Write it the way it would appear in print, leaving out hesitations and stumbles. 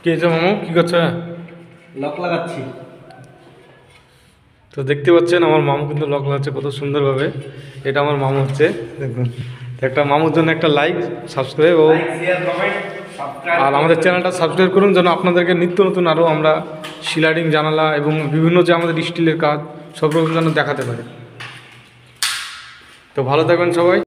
কি হয়েছে মামু, কি করছো? লক লাগাচ্ছি। তো দেখতে পাচ্ছেন আমার মামু কিন্তু লক লাগাচ্ছে কত সুন্দরভাবে। এটা আমার মামু হচ্ছে, দেখুন। একটা মামুর জন্য একটা লাইক, সাবস্ক্রাইব ও লাইক শেয়ার কমেন্ট সাবস্ক্রাইব আর আমাদের চ্যানেলটা সাবস্ক্রাইব করুন, যেন আপনাদেরকে নিত্য নতুন আরও আমরা শিলাইডিং জানালা এবং বিভিন্ন যে আমাদের স্টিলের কাজ সব রকম যেন দেখাতে পারি। তো ভালো থাকবেন সবাই।